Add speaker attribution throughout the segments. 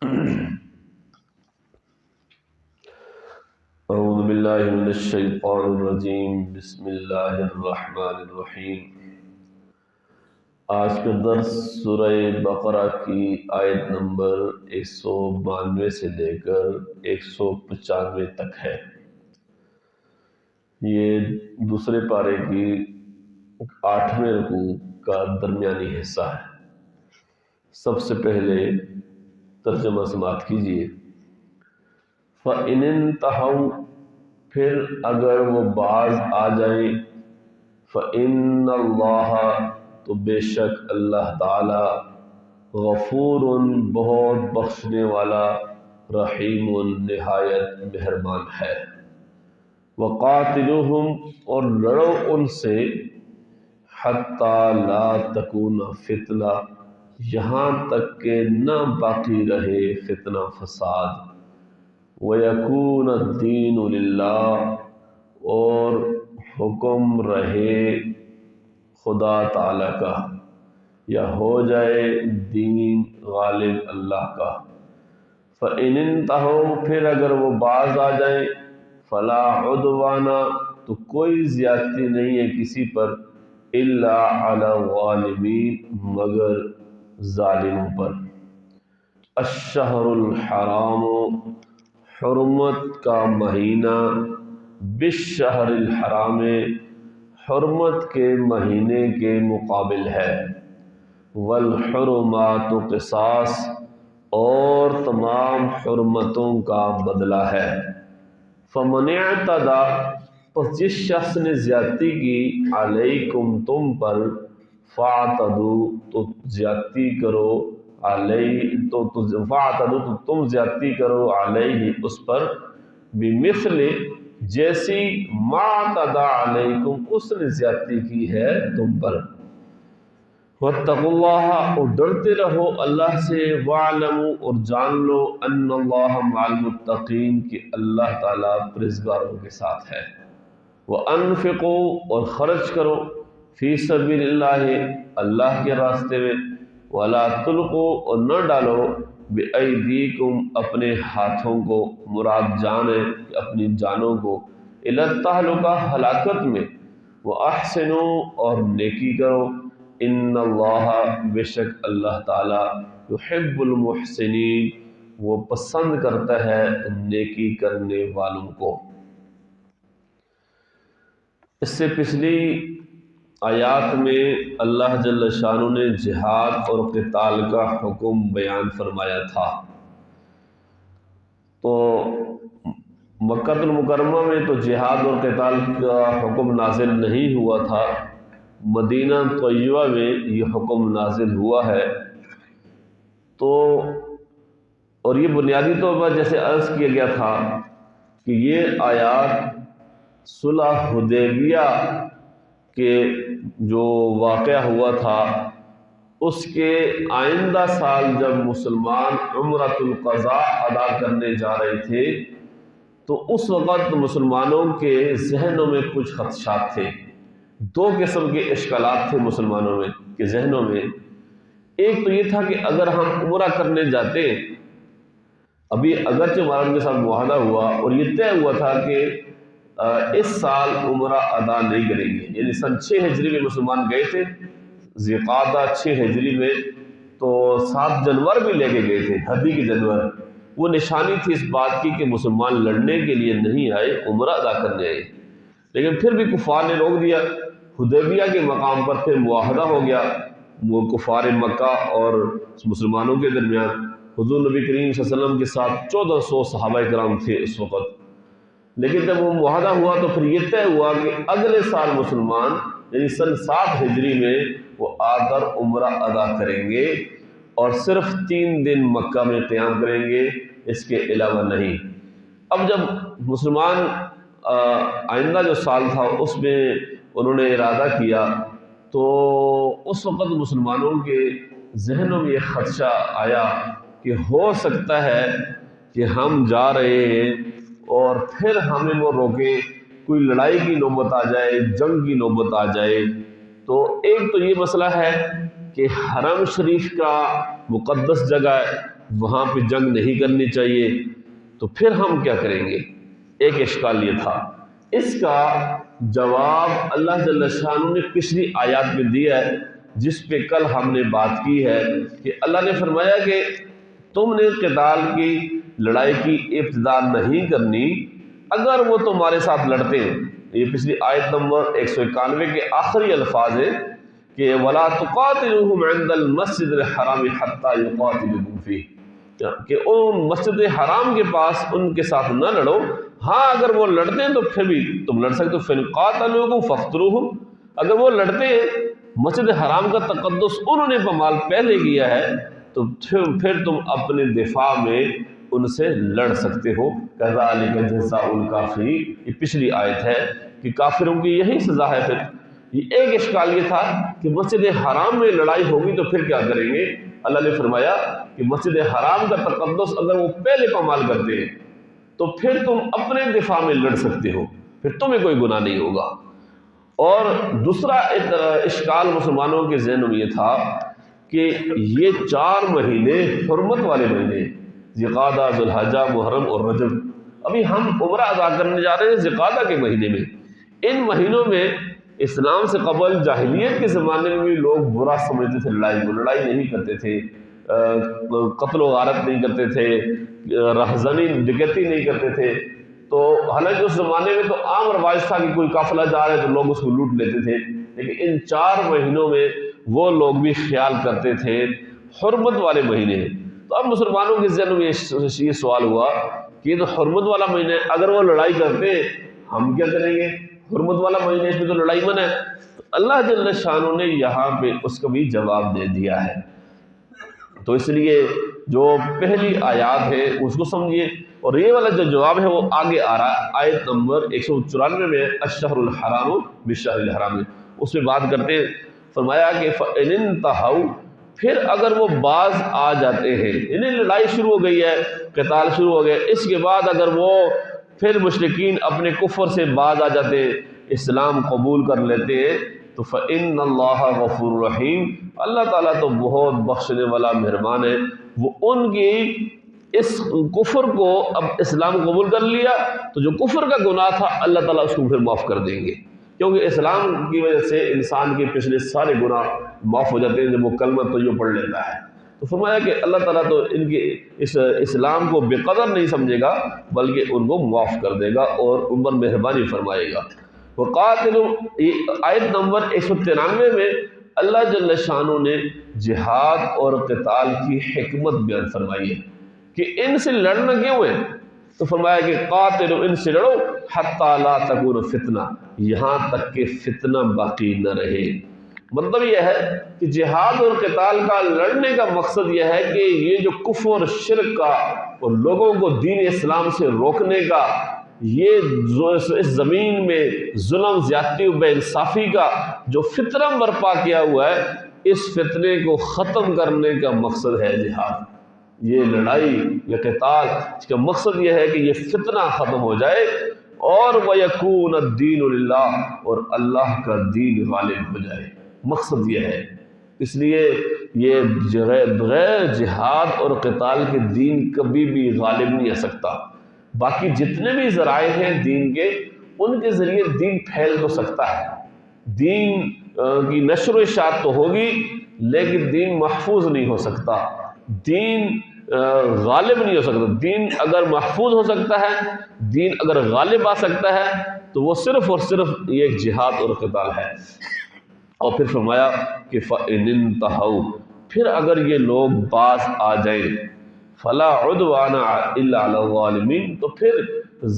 Speaker 1: اعوذ باللہ من الشیطان الرجیم، بسم اللہ الرحمن الرحیم۔ آج کا درس سورہ بقرہ کی آیت نمبر 192 سے لے کر 195 تک ہے۔ یہ دوسرے پارے کی 8ویں رکوع کا درمیانی حصہ ہے۔ سب سے پہلے ترجمہ سماعت کیجیے۔ فَإِنِ انْتَهَوْا، پھر اگر وہ باز آ جائیں، فَإِنَّ اللَّهَ، تو بے شک اللہ تعالی، غفور، بہت بخشنے والا، رحیم، نہایت مہربان ہے۔ وَقَاتِلُوهُمْ، اور لڑو ان سے، حَتَّى لَا تَكُونَ فِتْنَةٌ، یہاں تک کہ نہ باقی رہے فتنہ فساد، وَيَكُونَ الدِّينُ لِلَّهِ، اور حکم رہے خدا تعالی کا، یا ہو جائے دین غالب اللہ کا۔ فَإِنِ انْتَهَوْا، پھر اگر وہ باز آ جائیں، فَلَا عُدْوَانَ، تو کوئی زیادتی نہیں ہے کسی پر، إِلَّا عَلَى الظَّالِمِينَ، مگر ظالموں پر۔ الشہر الحرام، حرمت کا مہینہ، بالشہر الحرام، حرمت کے مہینے کے مقابل ہے۔ والحرمات قصاص، اور تمام حرمتوں کا بدلہ ہے۔ فمن اعتدی، پس جس شخص نے زیادتی کی، علیکم تم پر، فاعتدوا، تو زیادتی کرو، فاعتدوا، تو تم زیادتی کرو، علیہ، اس پر، بمثل، جیسی ما اعتدی علیکم، اس نے زیادتی کی ہے تم پر۔ واتقوا اللہ، اور ڈرتے رہو اللہ سے، واعلموا، اور جان لو، ان اللہ مع المتقین، کہ اللہ تعالیٰ پرہیزگاروں کے ساتھ ہے۔ وانفقوا، اور خرچ کرو، فی سبیل اللہ، اللہ کے راستے میں، ولا تلقوا، اور نہ ڈالو، بایدیکم، اپنے ہاتھوں کو، مراد جان ہے اپنی جانوں کو، الی التہلکہ، ہلاکت میں، واحسنوا، اور نیکی کرو، ان اللہ، بے شک اللہ تعالی، یحب المحسنین، وہ پسند کرتا ہے نیکی کرنے والوں کو۔ اس سے پچھلی آیات میں اللہ جل شانہ نے جہاد اور قتال کا حکم بیان فرمایا تھا۔ تو مکہ المکرمہ میں تو جہاد اور قتال کا حکم نازل نہیں ہوا تھا، مدینہ طیبہ میں یہ حکم نازل ہوا ہے۔ تو اور یہ بنیادی طور پر جیسے عرض کیا گیا تھا کہ یہ آیات صلح حدیبیہ کے جو واقعہ ہوا تھا، اس کے آئندہ سال جب مسلمان عمرۃ القضاء ادا کرنے جا رہے تھے، تو اس وقت مسلمانوں کے ذہنوں میں کچھ خدشات تھے۔ دو قسم کے اشکالات تھے مسلمانوں میں کے ذہنوں میں۔ ایک تو یہ تھا کہ اگر ہم عمرہ کرنے جاتے، ابھی اگرچہ ہمارا ان کے ساتھ معاہدہ ہوا اور یہ طے ہوا تھا کہ اس سال عمرہ ادا نہیں کریں گے، یعنی سن 6 ہجری میں مسلمان گئے تھے، ذی قعدہ 6 ہجری میں، تو 7 جنور بھی لے کے گئے تھے، ہدی کے جنور۔ وہ نشانی تھی اس بات کی کہ مسلمان لڑنے کے لیے نہیں آئے، عمرہ ادا کرنے آئے۔ لیکن پھر بھی کفار نے روک دیا۔ حدیبیہ کے مقام پر پھر معاہدہ ہو گیا وہ کفار مکہ اور مسلمانوں کے درمیان۔ حضور نبی کریم صلی اللہ علیہ وسلم کے ساتھ 1400 صحابہ کرام تھے اس وقت۔ لیکن جب وہ معاہدہ ہوا تو پھر یہ طے ہوا کہ اگلے سال مسلمان یعنی سن 7 ہجری میں وہ آ کر عمرہ ادا کریں گے، اور صرف 3 دن مکہ میں قیام کریں گے، اس کے علاوہ نہیں۔ اب جب مسلمان آئندہ جو سال تھا اس میں انہوں نے ارادہ کیا، تو اس وقت مسلمانوں کے ذہنوں میں یہ خدشہ آیا کہ ہو سکتا ہے کہ ہم جا رہے ہیں اور پھر ہمیں وہ روکیں، کوئی لڑائی کی نوبت آ جائے، جنگ کی نوبت آ جائے۔ تو ایک تو یہ مسئلہ ہے کہ حرم شریف کا مقدس جگہ ہے، وہاں پہ جنگ نہیں کرنی چاہیے، تو پھر ہم کیا کریں گے؟ ایک اشکال یہ تھا۔ اس کا جواب اللہ جل شانہ نے پچھلی آیات میں دیا ہے، جس پہ کل ہم نے بات کی ہے کہ اللہ نے فرمایا کہ تم نے قتال کی، لڑائی کی ابتدا نہیں کرنی اگر وہ تمہارے ساتھ لڑتے ہیں۔ یہ پچھلی آیت نمبر 191 کے آخری الفاظ ہیں کہ وَلَا تُقَاتِلُوهُمْ عِنْدَ الْمَسْجِدِ الْحَرَامِ حَتَّى يُقَاتِلُوكُمْ فِيهِ، کہ ان مسجد حرام کے پاس ان کے ساتھ نہ لڑو، ہاں اگر وہ لڑتے ہیں تو پھر بھی تم لڑ سکتے ہو۔ فَإِنْ قَاتَلُوكُمْ فَاقْتُلُوهُمْ، اگر وہ لڑتے ہیں، مسجد حرام کا تقدس انہوں نے بمال پہلے کیا ہے، تو پھر تم اپنے دفاع میں ان سے لڑ سکتے ہو۔ كَذَلِكَ جَزَاءُ الْكَافِرِينَ، یہ پچھلی آیت ہے کہ کافروں کی یہی سزا ہے۔ پھر یہ ایک اشکال یہ تھا کہ مسجد حرام میں لڑائی ہوگی تو پھر کیا کریں گے؟ اللہ نے فرمایا کہ مسجد حرام کا تقدس اگر وہ پہلے پامال کرتے ہیں تو پھر تم اپنے دفاع میں لڑ سکتے ہو، پھر تمہیں کوئی گناہ نہیں ہوگا۔ اور دوسرا ایک اشکال مسلمانوں کے ذہن میں یہ تھا کہ یہ 4 مہینے حرمت والے مہینے، ذوالقعدہ، ذوالحجہ، محرم اور رجب، ابھی ہم عمرہ ادا کرنے جا رہے ہیں ذوالقعدہ کے مہینے میں۔ ان مہینوں میں اسلام سے قبل جاہلیت کے زمانے میں بھی لوگ برا سمجھتے تھے لڑائی کو، لڑائی نہیں کرتے تھے، قتل و غارت نہیں کرتے تھے، رہزنی ڈکیتی نہیں کرتے تھے۔ تو حالانکہ اس زمانے میں تو عام رواج تھا کہ کوئی قافلہ جا رہا ہے تو لوگ اس کو لوٹ لیتے تھے، لیکن ان 4 مہینوں میں وہ لوگ بھی خیال کرتے تھے حرمت والے مہینے ہیں۔ تو اب مسلمانوں کے ذہن میں یہ سوال ہوا کہ یہ تو حرمت والا مہینہ ہے، اگر وہ لڑائی کرتے ہیں ہم کیا کریں گے؟ حرمت والا مہینہ، اس میں تو لڑائی منع ہے۔ تو اللہ جل شانہ نے یہاں پہ اس کا بھی جواب دے دیا ہے۔ تو اس لیے جو پہلی آیات ہے اس کو سمجھیے، اور یہ والا جو جواب ہے وہ آگے آ رہا ہے آیت نمبر 194 میں، الشہر الحرام بالشہر الحرام، اس میں بات کرتے ہیں۔ فرمایا کہ فَإِنِ انْتَهَوْا، پھر اگر وہ باز آ جاتے ہیں، یعنی لڑائی شروع ہو گئی ہے، قتال شروع ہو گیا، اس کے بعد اگر وہ پھر مشرکین اپنے کفر سے باز آ جاتے ہیں، اسلام قبول کر لیتے ہیں، تو فَإِنَّ اللَّهَ غَفُورٌ رَحِيمٌ، اللہ تعالیٰ تو بہت بخشنے والا مہربان ہے۔ وہ ان کی اس کفر کو اب اسلام قبول کر لیا تو جو کفر کا گناہ تھا اللہ تعالیٰ اس کو پھر معاف کر دیں گے، کیونکہ اسلام کی وجہ سے انسان کے پچھلے سارے گناہ معاف ہو جاتے ہیں جب وہ کلمہ طیب پڑھ لیتا ہے۔ تو فرمایا کہ اللہ تعالیٰ تو ان کے اس اسلام کو بے قدر نہیں سمجھے گا، بلکہ ان کو معاف کر دے گا اور ان پر مہربانی فرمائے گا۔ وقاتلوا، آیت نمبر 193 میں اللہ جل شانہ نے جہاد اور قتال کی حکمت بیان فرمائی ہے کہ ان سے لڑنا کیوں ہے؟ تو فرمایا کہ قاتلوا، ان سے لڑو، حتی لا تکون فتنہ، یہاں تک کہ فتنہ باقی نہ رہے۔ مطلب یہ ہے کہ جہاد اور قتال کا لڑنے کا مقصد یہ ہے کہ یہ جو کفر اور شرک کا اور لوگوں کو دین اسلام سے روکنے کا، یہ اس زمین میں ظلم، زیادتی و بے انصافی کا جو فتنہ برپا کیا ہوا ہے، اس فتنے کو ختم کرنے کا مقصد ہے جہاد۔ یہ لڑائی یا قتال، اس کا مقصد یہ ہے کہ یہ فتنہ ختم ہو جائے اور وَيَكُونَ الدِّينُ لِلَّهِ، اور اللہ کا دین غالب ہو جائے، مقصد یہ ہے۔ اس لیے یہ بغیر جہاد اور قتال کے دین کبھی بھی غالب نہیں آ سکتا۔ باقی جتنے بھی ذرائع ہیں دین کے، ان کے ذریعے دین پھیل تو سکتا ہے، دین کی نشر و اشاعت تو ہوگی، لیکن دین محفوظ نہیں ہو سکتا، دین غالب نہیں ہو سکتا۔ دین اگر محفوظ ہو سکتا ہے، دین اگر غالب آ سکتا ہے، تو وہ صرف اور صرف یہ ایک جہاد اور قتال ہے۔ اور پھر فرمایا کہ فَإِنِ انْتَهَوْا، پھر اگر یہ لوگ باز آ جائیں، فَلَا عُدْوَانَ إِلَّا عَلَى الظَّالِمِينَ، تو پھر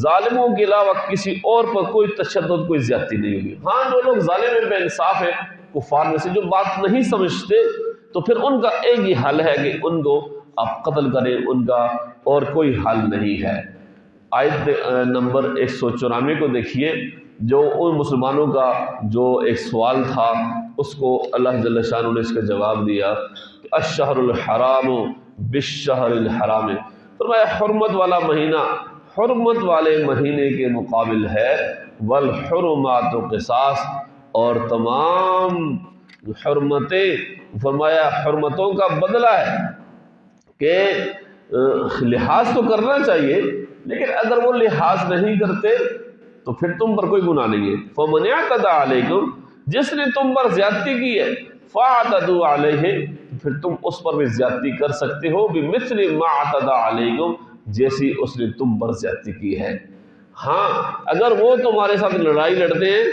Speaker 1: ظالموں کے علاوہ کسی اور پر کوئی تشدد، کوئی زیادتی نہیں ہوگی۔ ہاں جو لوگ ظالم ہیں، بے انصاف ہیں، کفار میں سے جو بات نہیں سمجھتے، تو پھر ان کا ایک ہی حل ہے کہ ان کو آپ قتل کریں، ان کا اور کوئی حل نہیں ہے۔ آیت نمبر 194 کو دیکھیے، جو ان مسلمانوں کا جو ایک سوال تھا اس کو اللہ جل شانہ نے اس کا جواب دیا کہ الشہر الحرام بالشہر الحرام، فرمایا حرمت والا مہینہ حرمت والے مہینے کے مقابل ہے، والحرمات قصاص، اور تمام حرمتیں، فرمایا حرمتوں کا بدلہ ہے کہ لحاظ تو کرنا چاہیے، لیکن اگر وہ لحاظ نہیں کرتے تو پھر تم پر کوئی گناہ نہیں ہے۔ فَمَنِ اعْتَدَىٰ عَلَيْكُمْ، جس نے تم پر زیادتی کی ہے، فَاعْتَدُوا عَلَيْهِ، پھر تم اس پر بھی زیادتی کر سکتے ہو، بِمِثْلِ مَا اعْتَدَىٰ عَلَيْكُمْ، جیسی اس نے تم پر زیادتی کی ہے۔ ہاں اگر وہ تمہارے ساتھ لڑائی لڑتے ہیں،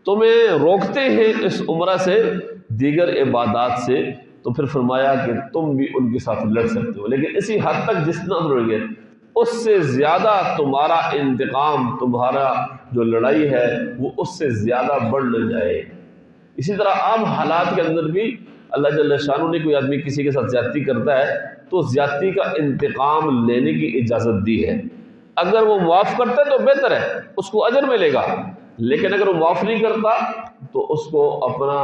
Speaker 1: تمہیں روکتے ہیں اس عمرہ سے، دیگر عبادات سے، تو پھر فرمایا کہ تم بھی ان کے ساتھ لڑ سکتے ہو، لیکن اسی حد تک جتنا لڑیں گے اس سے زیادہ تمہارا انتقام، تمہارا جو لڑائی ہے وہ اس سے زیادہ بڑھ نہ جائے۔ اسی طرح عام حالات کے اندر بھی اللہ جل شانہ نے کوئی آدمی کسی کے ساتھ زیادتی کرتا ہے تو زیادتی کا انتقام لینے کی اجازت دی ہے۔ اگر وہ معاف کرتا ہے تو بہتر ہے، اس کو اجر ملے گا، لیکن اگر وہ معاف نہیں کرتا تو اس کو اپنا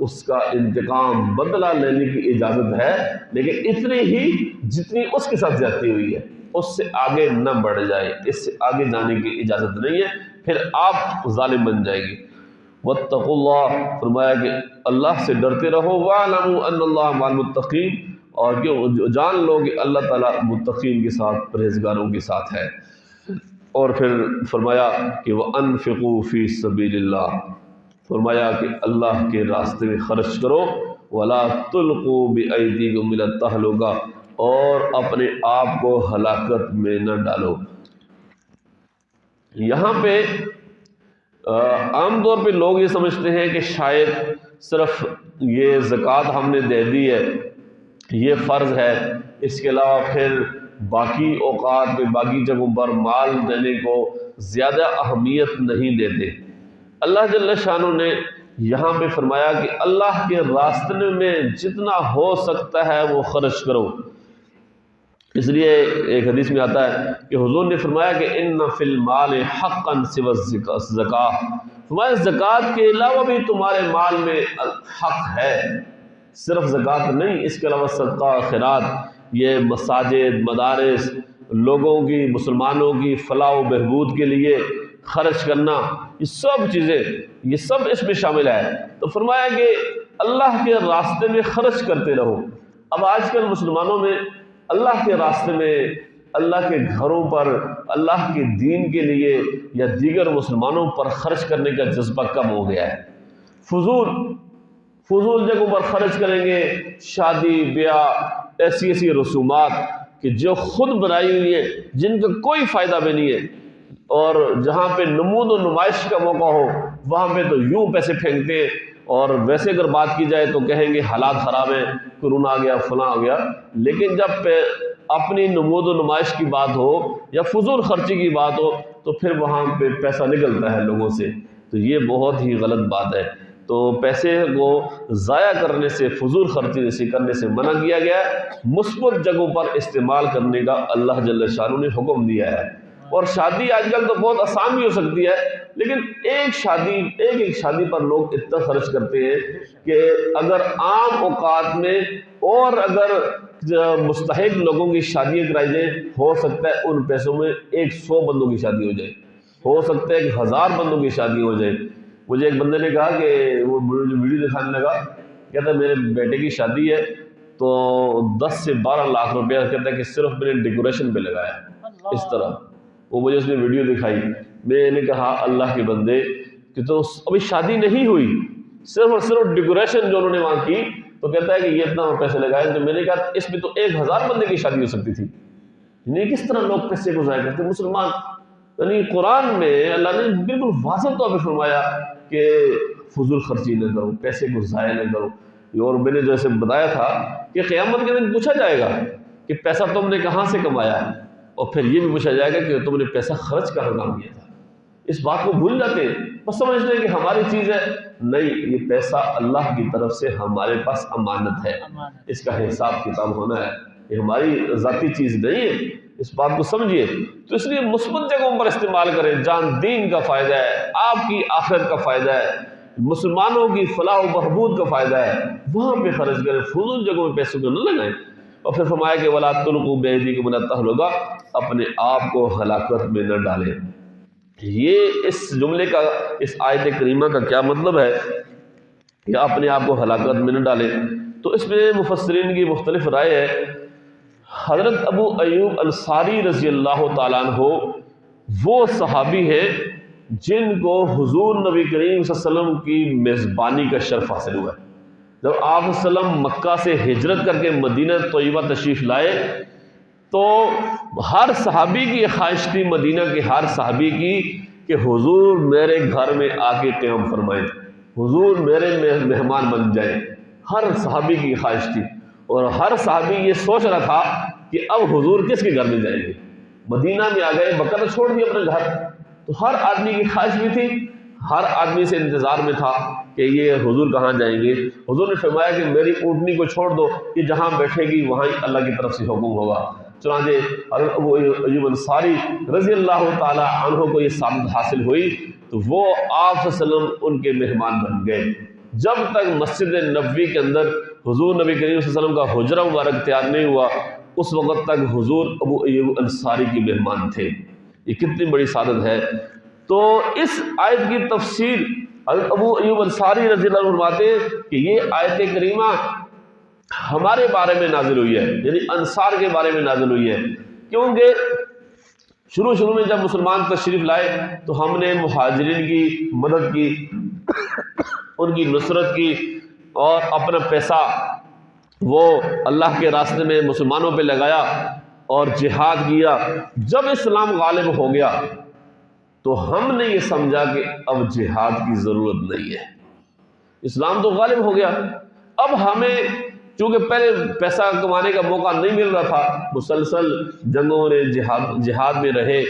Speaker 1: اس کا انتقام بدلہ لینے کی اجازت ہے، لیکن اتنی ہی جتنی اس کے ساتھ زیادتی ہوئی ہے، اس سے آگے نہ بڑھ جائے، اس سے آگے جانے کی اجازت نہیں ہے، پھر آپ ظالم بن جائے گی۔ واتقوا اللہ، فرمایا کہ اللہ سے ڈرتے رہو، وَاعْلَمُوا أَنَّ اللَّهَ مَعَ الْمُتَّقِينَ، اور کہ جان لو کہ اللہ تعالیٰ متقین کے ساتھ، پرہیزگاروں کے ساتھ ہے۔ اور پھر فرمایا کہ وَأَنفِقُوا فِي سَبِيلِ اللَّهِ، فرمایا کہ اللہ کے راستے میں خرچ کرو، وَلَا تُلْقُوا بِأَيْدِيكُمْ إِلَى التَّهْلُكَةِ، اور اپنے آپ کو ہلاکت میں نہ ڈالو۔ یہاں پہ عام طور پہ لوگ یہ سمجھتے ہیں کہ شاید صرف یہ زکوٰۃ ہم نے دے دی ہے، یہ فرض ہے، اس کے علاوہ پھر باقی اوقات میں باقی جگہوں پر مال دینے کو زیادہ اہمیت نہیں دیتے۔ اللہ جل شانہ نے یہاں پہ فرمایا کہ اللہ کے راستے میں جتنا ہو سکتا ہے وہ خرچ کرو۔ اس لیے ایک حدیث میں آتا ہے کہ حضور نے فرمایا کہ ان فی المال حقا سوى الزکاۃ، فرمایا زکوٰۃ کے علاوہ بھی تمہارے مال میں حق ہے، صرف زکوٰۃ نہیں، اس کے علاوہ صدقہ خیرات، یہ مساجد، مدارس، لوگوں کی، مسلمانوں کی فلاح و بہبود کے لیے خرچ کرنا، یہ سب چیزیں، یہ سب اس میں شامل ہے۔ تو فرمایا کہ اللہ کے راستے میں خرچ کرتے رہو۔ اب آج کل مسلمانوں میں اللہ کے راستے میں، اللہ کے گھروں پر، اللہ کے دین کے لیے یا دیگر مسلمانوں پر خرچ کرنے کا جذبہ کم ہو گیا ہے۔ فضول جگہوں پر خرچ کریں گے، شادی بیاہ، ایسی رسومات کہ جو خود بنائی ہوئی ہیں، جن کا کوئی فائدہ بھی نہیں ہے، اور جہاں پہ نمود و نمائش کا موقع ہو وہاں پہ تو یوں پیسے پھینکتے ہیں، اور ویسے اگر بات کی جائے تو کہیں گے حالات خراب ہیں، کرونا آ گیا، فلاں آ گیا، لیکن جب اپنی نمود و نمائش کی بات ہو یا فضول خرچی کی بات ہو تو پھر وہاں پہ پیسہ نکلتا ہے لوگوں سے، تو یہ بہت ہی غلط بات ہے۔ تو پیسے کو ضائع کرنے سے، فضول خرچی سے کرنے سے منع کیا گیا ہے، مثبت جگہوں پر استعمال کرنے کا اللہ جل شانہ نے حکم دیا ہے۔ اور شادی آج کل تو بہت آسان بھی ہو سکتی ہے، لیکن ایک شادی پر لوگ اتنا خرچ کرتے ہیں کہ اگر عام اوقات میں اور اگر مستحق لوگوں کی شادیاں کرائی جائیں، ہو سکتا ہے ان پیسوں میں 100 بندوں کی شادی ہو جائے، ہو سکتا ہے کہ 1000 بندوں کی شادی ہو جائے۔ مجھے ایک بندے نے کہا کہ وہ ویڈیو دکھانے لگا، کہتا ہے میرے بیٹے کی شادی ہے تو 10 سے 12 لاکھ روپیہ، کہتا ہے کہ صرف میں نے ڈیکوریشن پہ لگایا، اس طرح وہ مجھے اس نے ویڈیو دکھائی۔ میں نے کہا اللہ کے بندے کہ تو ابھی شادی نہیں ہوئی، صرف اور صرف ڈیکوریشن جو انہوں نے وہاں کی، تو کہتا ہے کہ یہ اتنا پیسے لگائے۔ تو میں نے کہا اس میں تو 1000 بندے کی شادی ہو سکتی تھی۔ یعنی کس طرح لوگ پیسے کو ضائع کرتے مسلمان۔ یعنی قرآن میں اللہ نے بالکل واضح طور پہ فرمایا کہ فضول خرچی نہ کرو، پیسے کو ضائع نہ کرو۔ اور میں نے جیسے بتایا تھا کہ قیامت کے دن پوچھا جائے گا کہ پیسہ تم نے کہاں سے کمایا ہے، اور پھر یہ بھی پوچھا جائے گا کہ تم نے پیسہ خرچ کہاں کام کیا تھا۔ اس بات کو بھول جاتے ہیں، بس سمجھتے ہیں کہ ہماری چیز ہے، نہیں، یہ پیسہ اللہ کی طرف سے ہمارے پاس امانت ہے، اس کا حساب کتاب ہونا ہے، یہ ہماری ذاتی چیز نہیں ہے، اس بات کو سمجھیے۔ تو اس لیے مثبت جگہوں پر استعمال کریں، جان دین کا فائدہ ہے، آپ کی آخرت کا فائدہ ہے، مسلمانوں کی فلاح و بہبود کا فائدہ ہے، وہاں پہ خرچ کریں، فضول جگہوں میں پیسوں کو نہ لگائیں۔ اور پھر فرمایا کہ وَلَا تُلْقُوا بِأَيْدِيكُمْ إِلَى التَّهْلُكَةِ، اپنے آپ کو ہلاکت میں نہ ڈالیں۔ یہ اس جملے کا، اس آیت کریمہ کا کیا مطلب ہے کہ اپنے آپ کو ہلاکت میں نہ ڈالیں؟ تو اس میں مفسرین کی مختلف رائے ہے۔ حضرت ابو ایوب انصاری رضی اللہ تعالیٰ عنہ وہ صحابی ہیں جن کو حضور نبی کریم صلی اللہ علیہ وسلم کی میزبانی کا شرف حاصل ہوا ہے۔ جب آپ صلی اللہ علیہ وسلم مکہ سے ہجرت کر کے مدینہ طیبہ تشریف لائے تو ہر صحابی کی خواہش تھی، مدینہ کے ہر صحابی کی، کہ حضور میرے گھر میں آ کے قیام فرمائیں، حضور میرے مہمان بن جائیں۔ ہر صحابی کی خواہش تھی، اور ہر صحابی یہ سوچ رہا تھا کہ اب حضور کس کے گھر میں جائیں گے، مدینہ میں آ گئے، مکہ تو چھوڑ دیا اپنے گھر، تو ہر آدمی کی خواہش بھی تھی، ہر آدمی سے انتظار میں تھا کہ یہ حضور کہاں جائیں گے۔ حضور نے فرمایا کہ میری اونٹنی کو چھوڑ دو، یہ جہاں بیٹھے گی وہاں اللہ کی طرف سے حکم ہوگا۔ چنانچہ حضرت ابو ایوب انصاری رضی اللہ تعالی عنہ کو یہ سعادت حاصل ہوئی تو وہ آپ صلی اللہ علیہ وسلم ان کے مہمان بن گئے۔ جب تک مسجد نبوی کے اندر حضور نبی کریم صلی اللہ علیہ وسلم کا حجرہ مبارک تیار نہیں ہوا، اس وقت تک حضور ابو ایوب انصاری کی مہمان تھے۔ یہ کتنی بڑی سعادت ہے۔ تو اس آیت کی تفسیر حضرت ابو ایوب انصاری رضی اللہ عنہ فرماتے ہیں کہ یہ آیت کریمہ ہمارے بارے میں نازل ہوئی ہے، یعنی انصار کے بارے میں نازل ہوئی ہے، کیونکہ شروع میں جب مسلمان تشریف لائے تو ہم نے مہاجرین کی مدد کی، ان کی نصرت کی، اور اپنا پیسہ وہ اللہ کے راستے میں مسلمانوں پہ لگایا اور جہاد کیا۔ جب اسلام غالب ہو گیا تو ہم نے یہ سمجھا کہ اب جہاد کی ضرورت نہیں ہے، اسلام تو غالب ہو گیا، اب ہمیں چونکہ پہلے پیسہ کمانے کا موقع نہیں مل رہا تھا، مسلسل جنگوں نے جہاد میں رہے،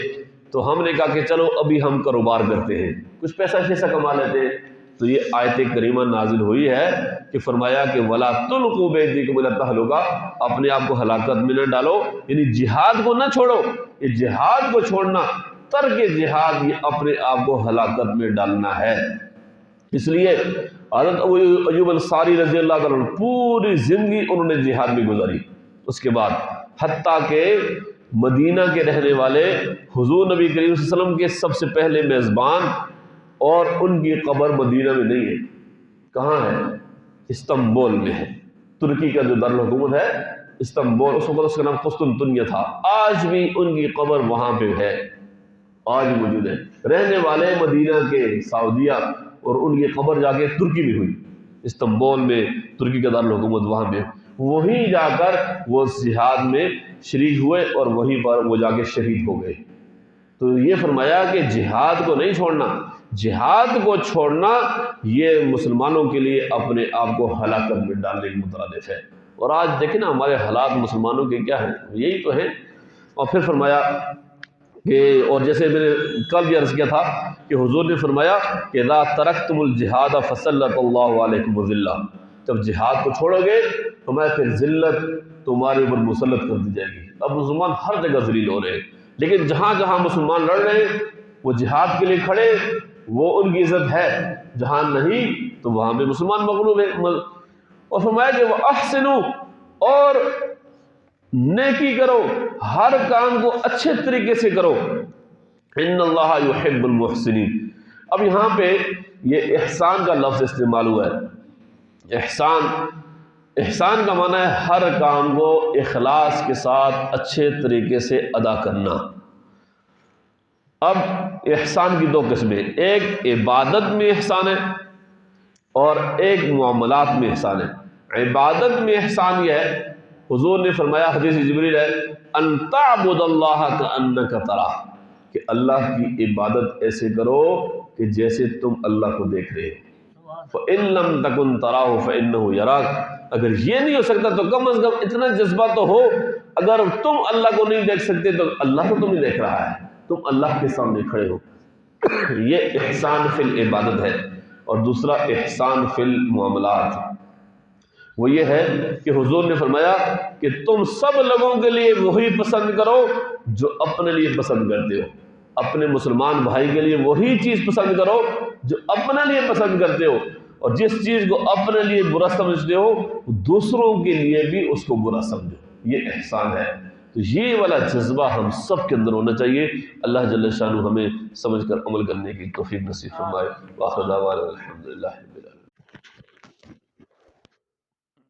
Speaker 1: تو ہم نے کہا کہ چلو ابھی ہم کاروبار کرتے ہیں، کچھ پیسہ کما لیتے ہیں۔ تو یہ آیت کریمہ نازل ہوئی ہے کہ فرمایا کہ وَلَا تُلْقُوا بِأَيْدِيكُمْ إِلَى التَّهْلُكَةِ، اپنے آپ کو ہلاکت میں نہ ڈالو، یعنی جہاد کو نہ چھوڑو، یہ جہاد کو چھوڑنا، ترک جہاد، یہ اپنے آپ کو ہلاکت میں ڈالنا ہے۔ اس لیے حضرت ابو ایوب انصاری رضی اللہ عنہ پوری زندگی انہوں نے جہاد میں گزاری۔ اس کے بعد حتیٰ کہ مدینہ کے رہنے والے حضور نبی کریم صلی اللہ علیہ وسلم کے سب سے پہلے میزبان، اور ان کی قبر مدینہ میں نہیں ہے، کہاں ہے؟ استنبول میں ہے۔ ترکی کا جو دارالحکومت ہے استنبول، اس وقت اس کا نام قسطنطنیہ تھا، آج بھی ان کی قبر وہاں پہ ہے، آج موجود ہے۔ رہنے والے مدینہ کے سعودیہ، اور ان کی قبر جا کے ترکی میں ہوئی، استنبول میں، ترکی کا دارالحکومت وہاں پہ، وہیں جا کر وہ جہاد میں شریک ہوئے اور وہیں پر وہ جا کے شہید ہو گئے۔ تو یہ فرمایا کہ جہاد کو نہیں چھوڑنا، جہاد کو چھوڑنا یہ مسلمانوں کے لیے اپنے آپ کو ہلاکت میں ڈالنے کے مترادف ہے۔ اور آج دیکھیں نا ہمارے حالات مسلمانوں کے کیا ہیں، یہی تو ہیں۔ اور پھر فرمایا کہ، اور جیسے میں نے کل بھی عرض کیا تھا کہ حضور نے فرمایا کہ اذا ترکتم الجہاد فسلط اللہ علیکم الذلہ، جب جہاد کو چھوڑو گے ہمیں پھر ذلت تمہارے اوپر مسلط کر دی جائے گی۔ اب مسلمان ہر جگہ ذلیل ہو رہے ہیں، لیکن جہاں جہاں مسلمان لڑ رہے ہیں وہ جہاد کے لیے کھڑے، وہ ان کی عزت ہے، جہاں نہیں تو وہاں پہ مسلمان مغلوب ہے۔ اور فرمایا کہ وہ احسنوا، اور نیکی کرو، ہر کام کو اچھے طریقے سے کرو، ان اللہ یحب المحسنین۔ اب یہاں پہ یہ احسان کا لفظ استعمال ہوا ہے۔ احسان کا معنی ہے ہر کام کو اخلاص کے ساتھ اچھے طریقے سے ادا کرنا۔ اب احسان کی دو قسمیں، ایک عبادت میں احسان ہے اور ایک معاملات میں احسان ہے۔ عبادت میں احسان یہ ہے، حضور نے فرمایا حدیث جبریل ہے، ان تعبد اللہ کأنک تراہ، کہ اللہ کی عبادت ایسے کرو کہ جیسے تم اللہ کو دیکھ رہے ہو۔ فإن لم تکن تراہ فإنہ یراک، اگر یہ نہیں ہو سکتا تو کم از کم اتنا جذبہ تو ہو، اگر تم اللہ کو نہیں دیکھ سکتے تو اللہ کو تم نہیں دیکھ رہا ہے، تم اللہ کے سامنے کھڑے ہو۔ یہ احسان فی العبادت ہے۔ اور دوسرا احسان فی المعاملات، وہ یہ ہے کہ حضور نے فرمایا کہ تم سب لوگوں کے لیے وہی پسند کرو جو اپنے لیے پسند کرتے ہو، اپنے مسلمان بھائی کے لیے وہی چیز پسند کرو جو اپنے لیے پسند کرتے ہو، اور جس چیز کو اپنے لیے برا سمجھتے ہو دوسروں کے لیے بھی اس کو برا سمجھو، یہ احسان ہے۔ تو یہ والا جذبہ ہم سب کے اندر ہونا چاہیے۔ اللہ جل شانہ ہمیں سمجھ کر عمل کرنے کی توفیق نصیب فرمائے۔ وآخر دعوانا الحمدللہ رب العالمین۔